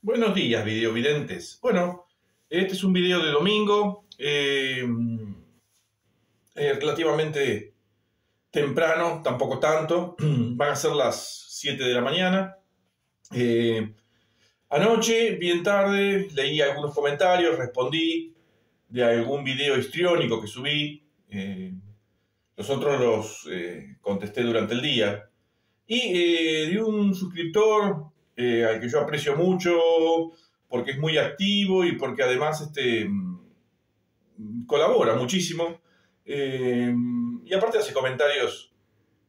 Buenos días, videovidentes. Bueno, este es un video de domingo, relativamente temprano, tampoco tanto. Van a ser las 7 de la mañana. Anoche, bien tarde, leí algunos comentarios, respondí de algún video histriónico que subí. Los otros los contesté durante el día. Y de un suscriptor al que yo aprecio mucho porque es muy activo y porque además colabora muchísimo. Y aparte hace comentarios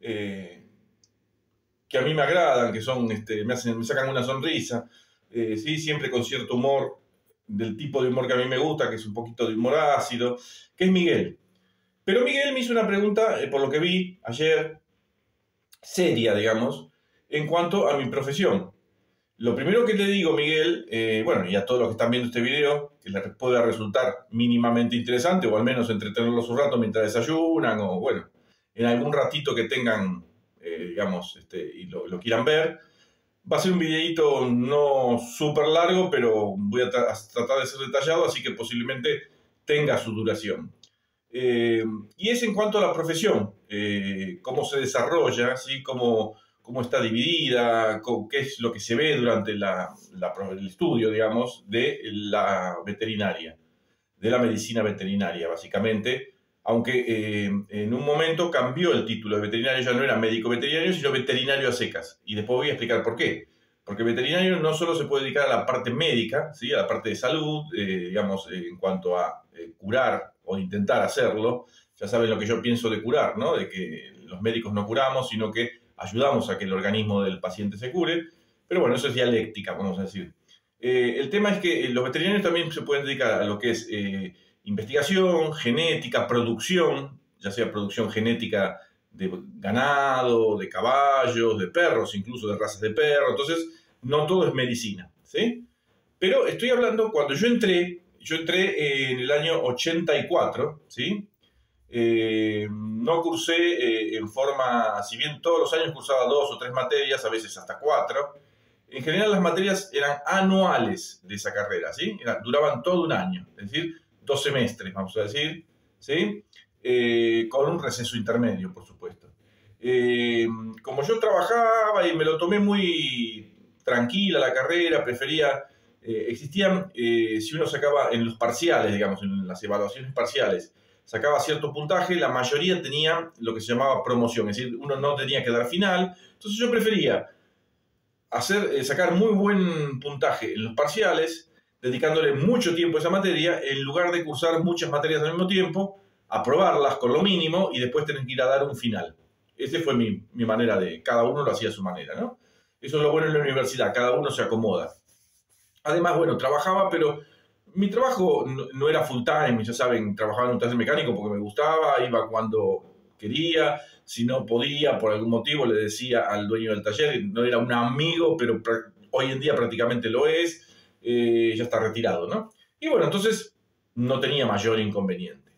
que a mí me agradan, que son, me sacan una sonrisa. Sí, siempre con cierto humor, del tipo de humor que a mí me gusta, que es un poquito de humor ácido, que es Miguel. Pero Miguel me hizo una pregunta, por lo que vi ayer, seria, digamos, en cuanto a mi profesión. Lo primero que le digo, Miguel, bueno, y a todos los que están viendo este video, que les pueda resultar mínimamente interesante, o al menos entretenerlos un rato mientras desayunan, o bueno, en algún ratito que tengan, digamos, y lo quieran ver, va a ser un videito no súper largo, pero voy a tratar de ser detallado, así que posiblemente tenga su duración. Y es en cuanto a la profesión, cómo se desarrolla, ¿sí? Cómo está dividida, qué es lo que se ve durante el estudio, digamos, de la veterinaria, de la medicina veterinaria, básicamente, aunque en un momento cambió el título de veterinario, ya no era médico veterinario, sino veterinario a secas, y después voy a explicar por qué. Porque veterinario no solo se puede dedicar a la parte médica, ¿sí? A la parte de salud, digamos, en cuanto a curar o intentar hacerlo. Ya saben lo que yo pienso de curar, ¿no? De que los médicos no curamos, sino que ayudamos a que el organismo del paciente se cure. Pero bueno, eso es dialéctica, vamos a decir. El tema es que los veterinarios también se pueden dedicar a lo que es investigación, genética, producción, ya sea producción genética de ganado, de caballos, de perros, incluso de razas de perros. Entonces, no todo es medicina, ¿sí? Pero estoy hablando, cuando yo entré en el año 84, ¿sí? No cursé en forma, si bien todos los años cursaba 2 o 3 materias, a veces hasta 4, en general las materias eran anuales de esa carrera, ¿sí? Duraban todo un año, es decir, 2 semestres, vamos a decir, ¿sí? Con un receso intermedio, por supuesto. Como yo trabajaba y me lo tomé muy tranquila la carrera, prefería, existían, si uno sacaba en los parciales, digamos, en las evaluaciones parciales, sacaba cierto puntaje, la mayoría tenía lo que se llamaba promoción, es decir, uno no tenía que dar final, entonces yo prefería sacar muy buen puntaje en los parciales, dedicándole mucho tiempo a esa materia, en lugar de cursar muchas materias al mismo tiempo, aprobarlas con lo mínimo y después tener que ir a dar un final. Esa fue mi manera cada uno lo hacía a su manera, ¿no? Eso es lo bueno en la universidad, cada uno se acomoda. Además, bueno, trabajaba, pero mi trabajo no era full time, ya saben, trabajaba en un taller mecánico porque me gustaba, iba cuando quería, si no podía, por algún motivo, le decía al dueño del taller, no era un amigo, pero hoy en día prácticamente lo es, ya está retirado, ¿no? Y bueno, entonces no tenía mayor inconveniente.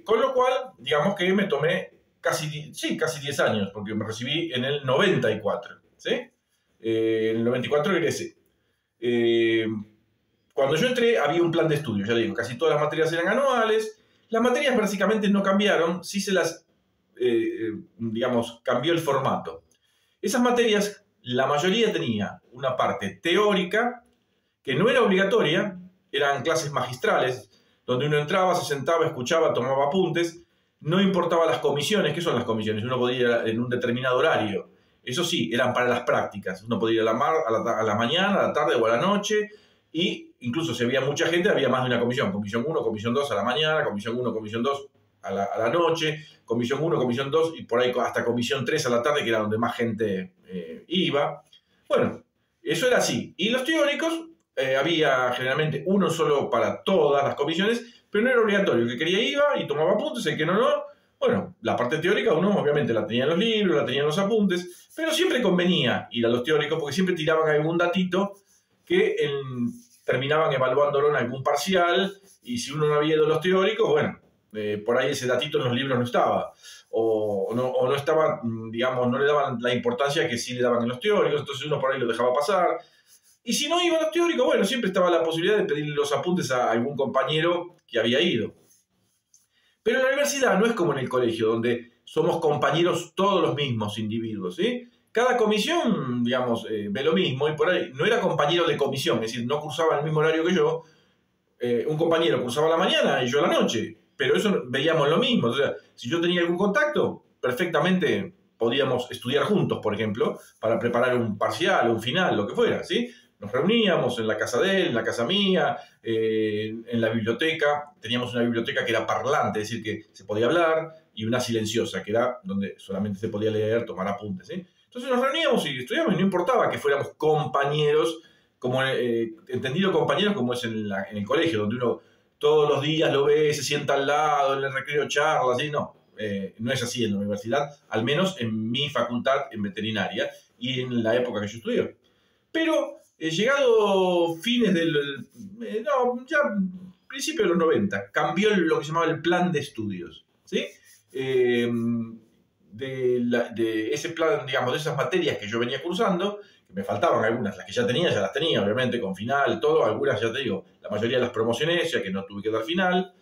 Con lo cual, digamos que me tomé casi 10 años, porque me recibí en el 94, ¿sí? En el 94 egresé. Cuando yo entré había un plan de estudio, ya digo, casi todas las materias eran anuales, las materias básicamente no cambiaron, sí se las, digamos, cambió el formato. Esas materias, la mayoría tenía una parte teórica, que no era obligatoria, eran clases magistrales, donde uno entraba, se sentaba, escuchaba, tomaba apuntes, no importaba las comisiones. ¿Qué son las comisiones? Uno podía ir en un determinado horario. Eso sí, eran para las prácticas. Uno podía ir a la mañana, a la tarde o a la noche, y incluso si había mucha gente, había más de una comisión. Comisión 1, comisión 2 a la mañana, comisión 1, comisión 2 a la noche, comisión 1, comisión 2 y por ahí hasta comisión 3 a la tarde, que era donde más gente iba. Bueno, eso era así. Y los teóricos, había generalmente uno solo para todas las comisiones, pero no era obligatorio. El que quería iba y tomaba apuntes, el que no. Bueno, la parte teórica uno obviamente la tenía en los libros, la tenía en los apuntes, pero siempre convenía ir a los teóricos porque siempre tiraban algún datito que terminaban evaluándolo en algún parcial, y si uno no había ido a los teóricos, bueno, por ahí ese datito en los libros no estaba, o no estaba, digamos, no le daban la importancia que sí le daban en los teóricos, entonces uno por ahí lo dejaba pasar. Y si no iba a los teóricos, bueno, siempre estaba la posibilidad de pedirle los apuntes a algún compañero que había ido. Pero en la universidad no es como en el colegio, donde somos compañeros todos los mismos individuos, ¿sí? Cada comisión, digamos, ve lo mismo, y por ahí no era compañero de comisión, es decir, no cursaba el mismo horario que yo. Un compañero cursaba a la mañana y yo a la noche, pero eso veíamos lo mismo. O sea, si yo tenía algún contacto, perfectamente podíamos estudiar juntos, por ejemplo, para preparar un parcial, un final, lo que fuera, ¿sí? Nos reuníamos en la casa de él, en la casa mía, en la biblioteca. Teníamos una biblioteca que era parlante, es decir, que se podía hablar, y una silenciosa, que era donde solamente se podía leer, tomar apuntes, ¿sí? Entonces nos reuníamos y estudiábamos, y no importaba que fuéramos compañeros, como entendido compañeros como es en el colegio, donde uno todos los días lo ve, se sienta al lado, en el recreo charla, ¿sí? No, no es así en la universidad, al menos en mi facultad en veterinaria y en la época que yo estudié. Pero llegado fines no, ya principios de los 90, cambió lo que se llamaba el plan de estudios, ¿sí? De ese plan, digamos, de esas materias que yo venía cursando, que me faltaban algunas, las que ya las tenía, obviamente, con final, todo, algunas ya te digo, la mayoría las promocioné, ya que no tuve que dar final.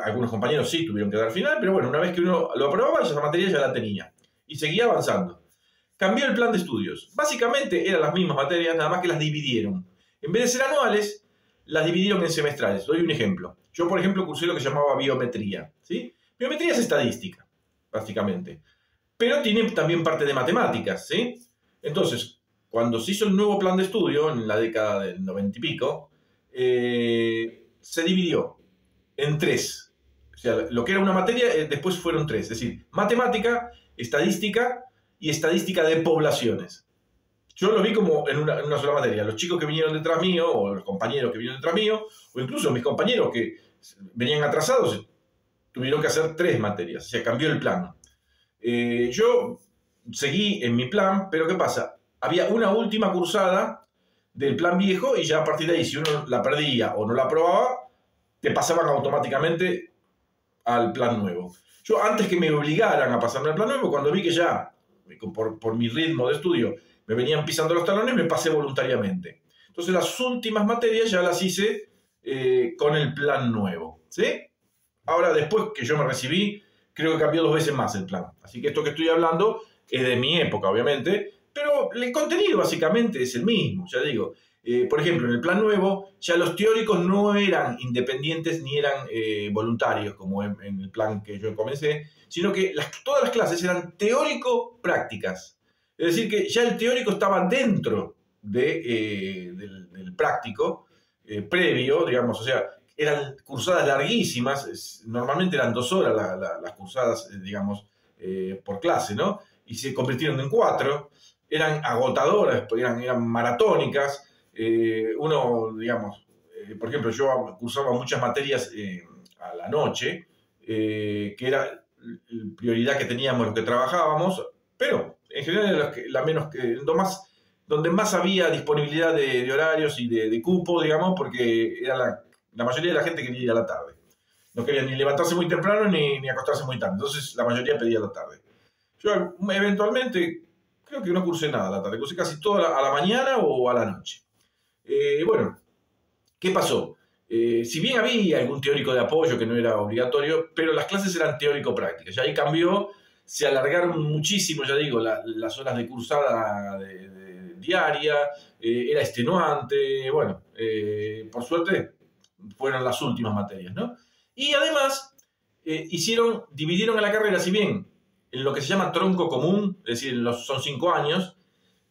Algunos compañeros sí tuvieron que dar final, pero bueno, una vez que uno lo aprobaba, esa materia ya la tenía. Y seguía avanzando. Cambió el plan de estudios. Básicamente eran las mismas materias, nada más que las dividieron. En vez de ser anuales, las dividieron en semestrales. Doy un ejemplo. Yo, por ejemplo, cursé lo que se llamaba biometría, ¿sí? Biometría es estadística, básicamente. Pero tiene también parte de matemáticas, ¿sí? Entonces, cuando se hizo el nuevo plan de estudio, en la década del 90 y pico, se dividió en tres. O sea, lo que era una materia, después fueron tres. Es decir, matemática, estadística y estadística de poblaciones. Yo lo vi como en una sola materia. Los chicos que vinieron detrás mío, o los compañeros que vinieron detrás mío, o incluso mis compañeros que venían atrasados, tuvieron que hacer tres materias. O sea, cambió el plan. Yo seguí en mi plan, pero ¿qué pasa? Había una última cursada del plan viejo y ya a partir de ahí, si uno la perdía o no la aprobaba, te pasaban automáticamente al plan nuevo. Yo, antes que me obligaran a pasarme al plan nuevo, cuando vi que ya, por mi ritmo de estudio, me venían pisando los talones, me pasé voluntariamente. Entonces las últimas materias ya las hice con el plan nuevo, ¿sí? Ahora, después que yo me recibí, creo que cambió 2 veces más el plan. Así que esto que estoy hablando es de mi época, obviamente, pero el contenido básicamente es el mismo, ya digo. Por ejemplo, en el plan nuevo, ya los teóricos no eran independientes ni eran voluntarios, como en el plan que yo comencé, sino que todas las clases eran teórico-prácticas. Es decir, que ya el teórico estaba dentro del práctico previo, digamos, o sea, eran cursadas larguísimas, normalmente eran 2 horas las cursadas, digamos, por clase, ¿no? Y se convirtieron en 4, eran agotadoras, eran maratónicas. Uno, digamos, por ejemplo, yo cursaba muchas materias a la noche, que era la prioridad que teníamos los que trabajábamos, pero en general donde más había disponibilidad de horarios y de cupo, digamos, porque era la mayoría de la gente quería ir a la tarde. No quería ni levantarse muy temprano ni acostarse muy tarde. Entonces la mayoría pedía la tarde. Yo eventualmente creo que no cursé nada a la tarde. Cursé casi todo a la mañana o a la noche. Bueno, ¿qué pasó? Si bien había algún teórico de apoyo que no era obligatorio, pero las clases eran teórico-prácticas. Ya ahí cambió, se alargaron muchísimo, ya digo, las horas de cursada diaria, era extenuante. Bueno, por suerte fueron las últimas materias, ¿no? Y además dividieron a la carrera, si bien en lo que se llama tronco común, es decir, son 5 años,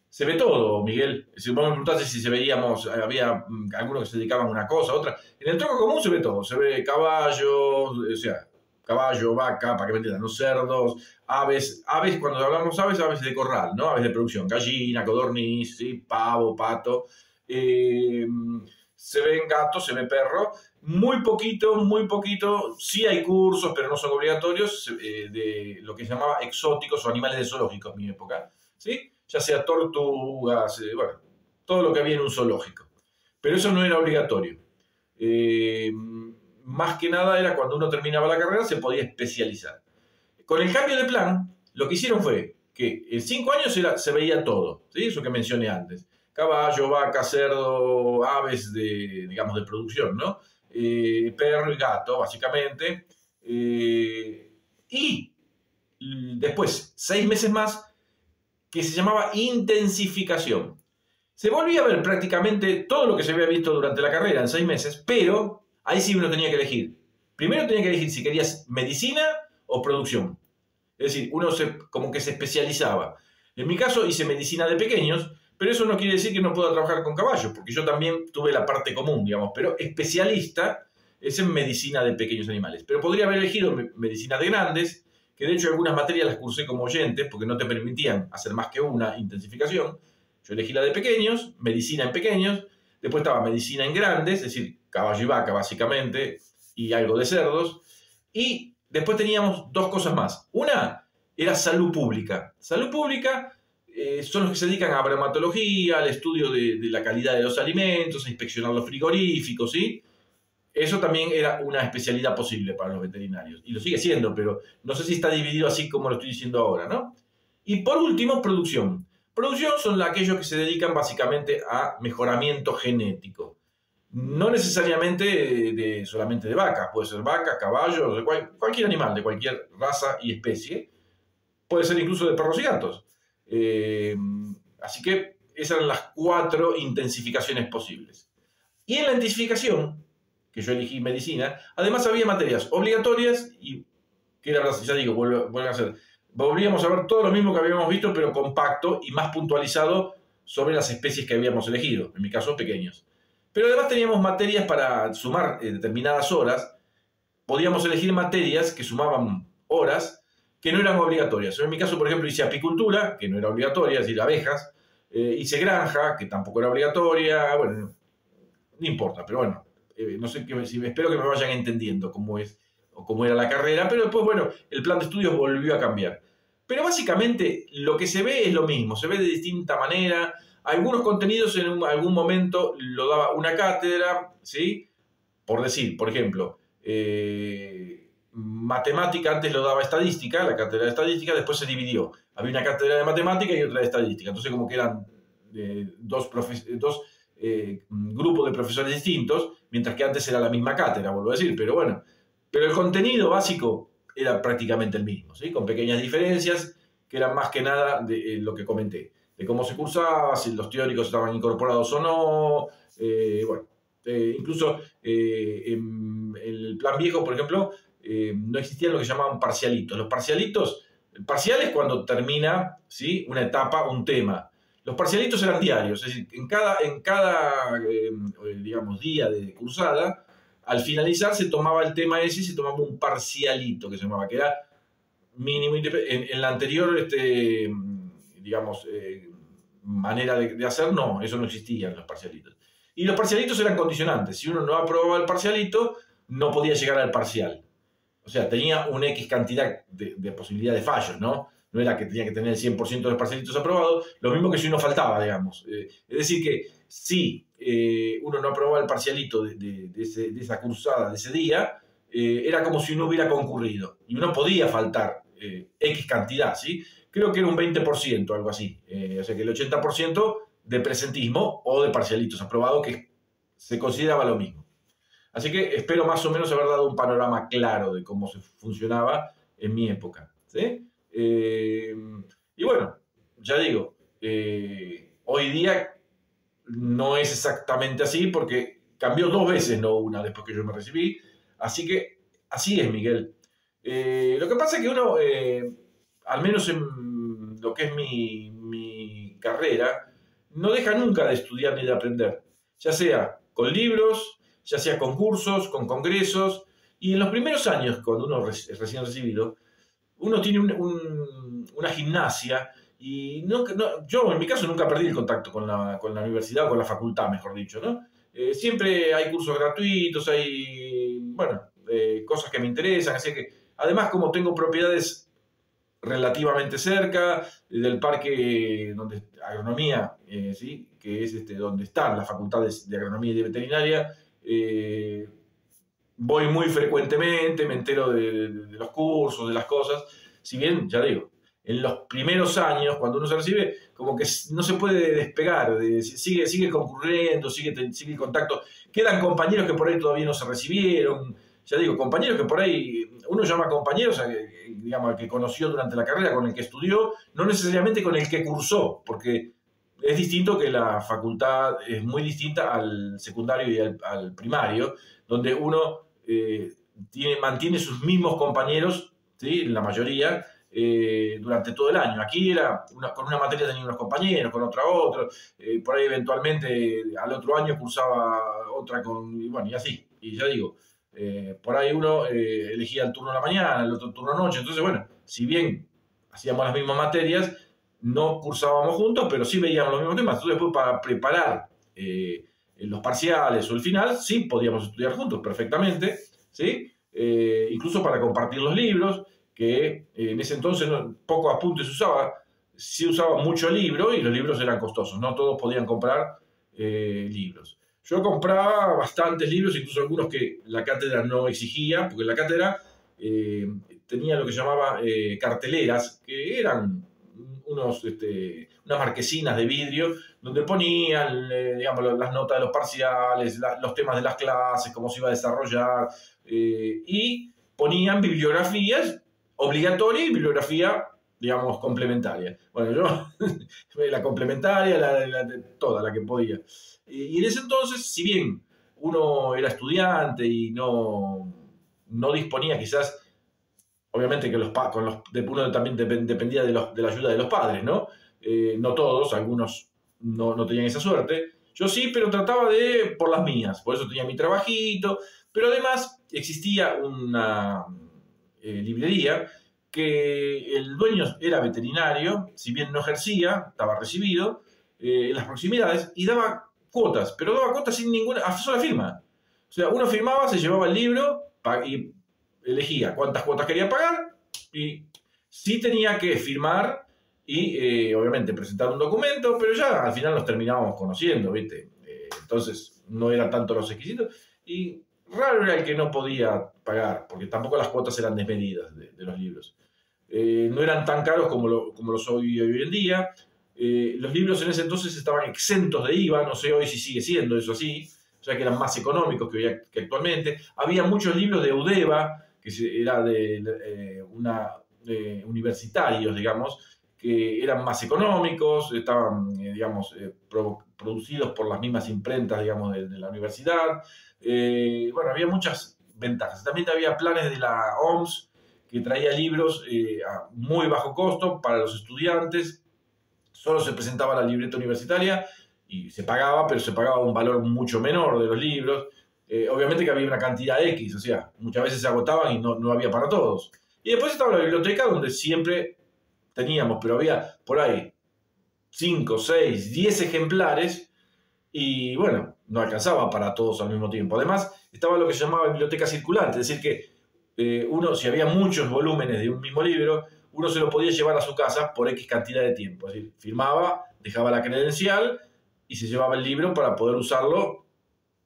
se ve todo, Miguel. Si vos me preguntaste si había algunos que se dedicaban a una cosa, a otra. En el tronco común se ve todo, se ve caballos, o sea, caballo, vaca, para que me entiendan, los cerdos, aves, cuando hablamos aves de corral, ¿no? Aves de producción, gallina, codorniz, ¿sí? Pavo, pato. Se ven gatos, se ve perro, muy poquito, sí hay cursos, pero no son obligatorios, de lo que se llamaba exóticos o animales de zoológicos en mi época, ¿sí? Ya sea tortugas, bueno, todo lo que había en un zoológico. Pero eso no era obligatorio. Más que nada era cuando uno terminaba la carrera, se podía especializar. Con el cambio de plan, lo que hicieron fue que en 5 años se veía todo, ¿sí? Eso que mencioné antes. caballo, vaca, cerdo, aves digamos, de producción, ¿no? Perro y gato, básicamente. Y después, 6 meses más, que se llamaba intensificación. Se volvía a ver prácticamente todo lo que se había visto durante la carrera en 6 meses, pero ahí sí uno tenía que elegir. Primero tenía que elegir si querías medicina o producción. Es decir, uno como que se especializaba. En mi caso hice medicina de pequeños, pero eso no quiere decir que no pueda trabajar con caballos, porque yo también tuve la parte común, digamos, pero especialista es en medicina de pequeños animales. Pero podría haber elegido medicina de grandes, que de hecho algunas materias las cursé como oyente, porque no te permitían hacer más que una intensificación. Yo elegí la de pequeños, medicina en pequeños, después estaba medicina en grandes, es decir, caballo y vaca básicamente, y algo de cerdos, y después teníamos 2 cosas más. Una era salud pública. Salud pública son los que se dedican a bromatología, al estudio de la calidad de los alimentos, a inspeccionar los frigoríficos, ¿sí? Eso también era una especialidad posible para los veterinarios. Y lo sigue siendo, pero no sé si está dividido así como lo estoy diciendo ahora, ¿no? Y por último, producción. Producción son aquellos que se dedican básicamente a mejoramiento genético. No necesariamente solamente de vaca, puede ser vaca, caballo, de cualquier animal, de cualquier raza y especie. Puede ser incluso de perros y gatos. Así que esas eran las 4 intensificaciones posibles. Y en la intensificación, que yo elegí medicina, además había materias obligatorias y que era, ya digo, vuelven a ser. Volvíamos a ver todo lo mismo que habíamos visto, pero compacto y más puntualizado sobre las especies que habíamos elegido, en mi caso pequeños. Pero además teníamos materias para sumar determinadas horas. Podíamos elegir materias que sumaban horas que no eran obligatorias. Yo en mi caso, por ejemplo, hice apicultura, que no era obligatoria, es decir, abejas. Hice granja, que tampoco era obligatoria. Bueno, no importa, pero bueno, no sé, espero que me vayan entendiendo cómo es o cómo era la carrera, pero después, bueno, el plan de estudios volvió a cambiar. Pero básicamente lo que se ve es lo mismo, se ve de distinta manera. Algunos contenidos en algún momento lo daba una cátedra, ¿sí? Por decir, por ejemplo, matemática antes lo daba estadística, la cátedra de estadística, después se dividió. Había una cátedra de matemática y otra de estadística. Entonces como que eran dos grupos de profesores distintos, mientras que antes era la misma cátedra, vuelvo a decir, pero bueno. Pero el contenido básico era prácticamente el mismo, ¿sí? Con pequeñas diferencias que eran más que nada de lo que comenté, de cómo se cursaba, si los teóricos estaban incorporados o no, bueno. Incluso en el plan viejo, por ejemplo, no existían lo que llamaban parcialitos. Los parcialitos, el parcial es cuando termina, ¿sí?, una etapa, un tema. Los parcialitos eran diarios, es decir, en cada digamos, día de cursada, al finalizar se tomaba el tema ese y se tomaba un parcialito que se llamaba, que era mínimo. En la anterior, digamos, manera de hacer, no, eso no existía en los parcialitos. Y los parcialitos eran condicionantes. Si uno no aprobaba el parcialito, no podía llegar al parcial. O sea, tenía una X cantidad de posibilidad de fallos, ¿no? No era que tenía que tener el 100% de los parcialitos aprobados, lo mismo que si uno faltaba, digamos. Es decir, que si uno no aprobaba el parcialito de esa cursada, de ese día, era como si uno hubiera concurrido. Y uno podía faltar X cantidad, ¿sí? Creo que era un 20%, algo así. O sea que el 80% de presentismo o de parcialitos aprobados, que se consideraba lo mismo. Así que espero más o menos haber dado un panorama claro de cómo se funcionaba en mi época, ¿sí? Y bueno, ya digo, hoy día no es exactamente así porque cambió 2 veces, no una, después que yo me recibí. Así que así es, Miguel. Lo que pasa es que uno, al menos en lo que es mi carrera, no deja nunca de estudiar ni de aprender, ya sea con libros, ya sea con cursos, con congresos, y en los primeros años, cuando uno es recién recibido, uno tiene una gimnasia, y yo en mi caso nunca perdí el contacto con la universidad o con la facultad, mejor dicho, ¿no? Siempre hay cursos gratuitos, hay, bueno, cosas que me interesan, así que, además, como tengo propiedades relativamente cerca del parque donde agronomía, ¿sí?, que es donde están las facultades de agronomía y de veterinaria, voy muy frecuentemente, me entero de los cursos, de las cosas. Si bien, ya digo, en los primeros años, cuando uno se recibe, como que no se puede despegar, sigue concurriendo, sigue en contacto. Quedan compañeros que por ahí todavía no se recibieron. Ya digo, compañeros que por ahí, uno llama compañeros, digamos, que conoció durante la carrera, con el que estudió, no necesariamente con el que cursó, porque es distinto que la facultad, es muy distinta al secundario y al primario, donde uno mantiene sus mismos compañeros, ¿sí? La mayoría, durante todo el año. Aquí con una materia tenía unos compañeros, con otra otro, por ahí eventualmente al otro año cursaba otra y así. Y ya digo, por ahí uno elegía el turno de la mañana, el otro turno de noche. Entonces, bueno, si bien hacíamos las mismas materias, no cursábamos juntos, pero sí veíamos los mismos temas. Entonces, después para preparar los parciales o el final, sí podíamos estudiar juntos perfectamente, ¿sí? Incluso para compartir los libros, que en ese entonces poco apunte se usaba mucho libro y los libros eran costosos, no todos podían comprar libros. Yo compraba bastantes libros, incluso algunos que la cátedra no exigía, porque la cátedra tenía lo que llamaba carteleras, que eran unas marquesinas de vidrio donde ponían digamos, las notas de los parciales, los temas de las clases, cómo se iba a desarrollar, y ponían bibliografías obligatoria y bibliografía, digamos, complementaria. Bueno, yo la complementaria, toda la que podía. Y en ese entonces, si bien uno era estudiante y no disponía quizás, obviamente que uno también dependía de la ayuda de los padres, ¿no? No todos, algunos no tenían esa suerte. Yo sí, pero trataba por las mías, por eso tenía mi trabajito, pero además existía una librería que el dueño era veterinario, si bien no ejercía, estaba recibido en las proximidades y daba cuotas, pero daba cuotas sin ninguna sola firma. O sea, uno firmaba, se llevaba el libro y elegía cuántas cuotas quería pagar y sí tenía que firmar y obviamente presentar un documento, pero ya al final nos terminábamos conociendo, ¿viste? Entonces no era tanto los requisitos y raro era el que no podía pagar, porque tampoco las cuotas eran desmedidas de los libros. No eran tan caros como lo soy hoy en día. Los libros en ese entonces estaban exentos de IVA, no sé hoy si sigue siendo eso así, o sea que eran más económicos que actualmente. Había muchos libros de Eudeva, que era universitarios, digamos, que eran más económicos, estaban, digamos, producidos por las mismas imprentas, digamos, de la universidad. Bueno, había muchas ventajas. También había planes de la OMS que traía libros a muy bajo costo para los estudiantes. Solo se presentaba la libreta universitaria y se pagaba, pero se pagaba un valor mucho menor de los libros. Obviamente que había una cantidad X, o sea, muchas veces se agotaban y no había para todos. Y después estaba la biblioteca donde siempre teníamos, pero había por ahí 5, 6, 10 ejemplares y bueno, no alcanzaba para todos al mismo tiempo. Además, estaba lo que se llamaba biblioteca circulante, es decir que uno, si había muchos volúmenes de un mismo libro, uno se lo podía llevar a su casa por X cantidad de tiempo. Es decir, firmaba, dejaba la credencial y se llevaba el libro para poder usarlo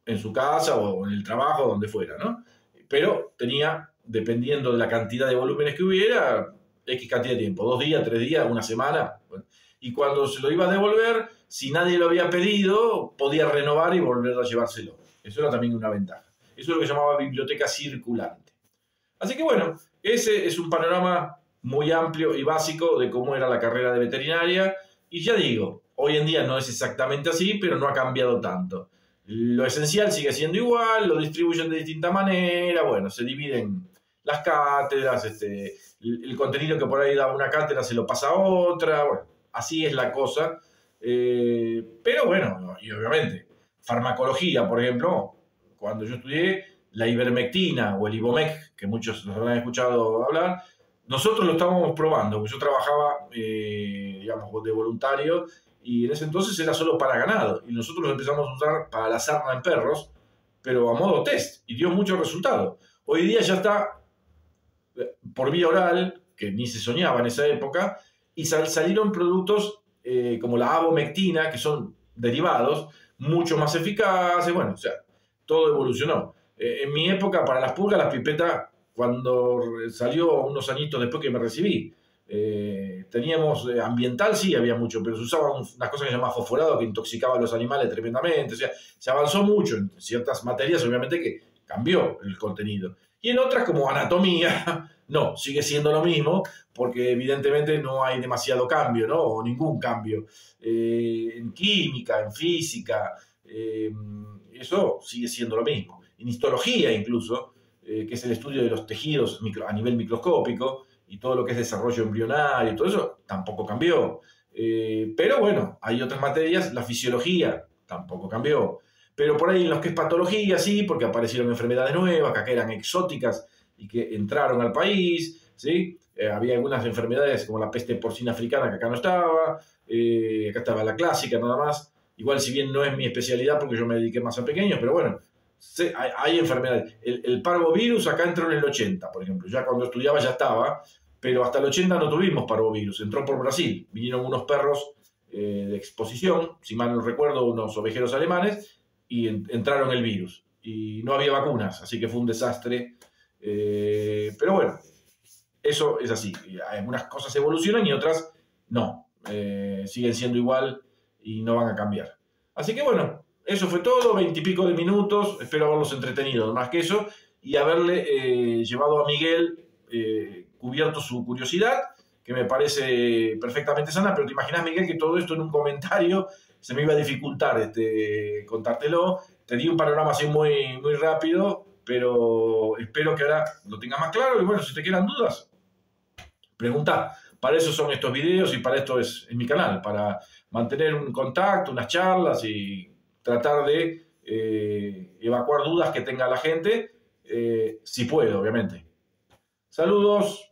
en su casa o en el trabajo, donde fuera, ¿no? Pero tenía, dependiendo de la cantidad de volúmenes que hubiera, X cantidad de tiempo, 2 días, 3 días, una semana. Bueno. Y cuando se lo iba a devolver, si nadie lo había pedido, podía renovar y volver a llevárselo. Eso era también una ventaja. Eso es lo que llamaba biblioteca circulante. Así que bueno, ese es un panorama muy amplio y básico de cómo era la carrera de veterinaria. Y ya digo, hoy en día no es exactamente así, pero no ha cambiado tanto. Lo esencial sigue siendo igual, lo distribuyen de distinta manera, bueno, se dividen las cátedras, el contenido que por ahí da una cátedra se lo pasa a otra, bueno, así es la cosa. Pero bueno, y obviamente, farmacología, por ejemplo, cuando yo estudié, la ivermectina o el Ivomec, que muchos nos habrán escuchado hablar, nosotros lo estábamos probando, porque yo trabajaba, digamos, de voluntario, y en ese entonces era solo para ganado, y nosotros lo empezamos a usar para la sarna en perros, pero a modo test, y dio muchos resultados. Hoy día ya está por vía oral, que ni se soñaba en esa época, y salieron productos como la abomectina, que son derivados, mucho más eficaces, bueno, o sea, todo evolucionó. En mi época, para las pulgas, las pipetas, cuando salió unos añitos después que me recibí, Teníamos ambiental, sí, había mucho, pero se usaba una cosa que se llama fosforado que intoxicaba a los animales tremendamente. O sea, se avanzó mucho en ciertas materias, obviamente que cambió el contenido. Y en otras, como anatomía, no, sigue siendo lo mismo, porque evidentemente no hay demasiado cambio, ¿no? O ningún cambio. En química, en física, eso sigue siendo lo mismo. En histología incluso, que es el estudio de los tejidos a nivel microscópico, y todo lo que es desarrollo embrionario y todo eso tampoco cambió. Pero bueno, hay otras materias, la fisiología tampoco cambió. Pero por ahí en los que es patología, sí, porque aparecieron enfermedades nuevas, que acá eran exóticas y que entraron al país, ¿sí? Había algunas enfermedades como la peste porcina africana que acá no estaba, acá estaba la clásica nada más. Igual si bien no es mi especialidad porque yo me dediqué más a pequeños, pero bueno, hay enfermedades. El parvovirus acá entró en el 80, por ejemplo. Ya cuando estudiaba ya estaba, pero hasta el 80 no tuvimos parvovirus. Entró por Brasil. Vinieron unos perros de exposición, si mal no recuerdo, unos ovejeros alemanes, y entraron el virus. Y no había vacunas, así que fue un desastre. Pero bueno, eso es así. Algunas cosas evolucionan y otras no. Siguen siendo igual y no van a cambiar. Así que bueno, eso fue todo, 20 y pico de minutos. Espero haberlos entretenido, más que eso, y haberle llevado a Miguel cubierto su curiosidad, que me parece perfectamente sana. Pero te imaginas, Miguel, que todo esto en un comentario se me iba a dificultar contártelo. Te di un panorama así muy, muy rápido, pero espero que ahora lo tengas más claro. Y bueno, si te quedan dudas, pregunta. Para eso son estos videos y para esto es mi canal, para mantener un contacto, unas charlas y tratar de evacuar dudas que tenga la gente, si puedo, obviamente. Saludos.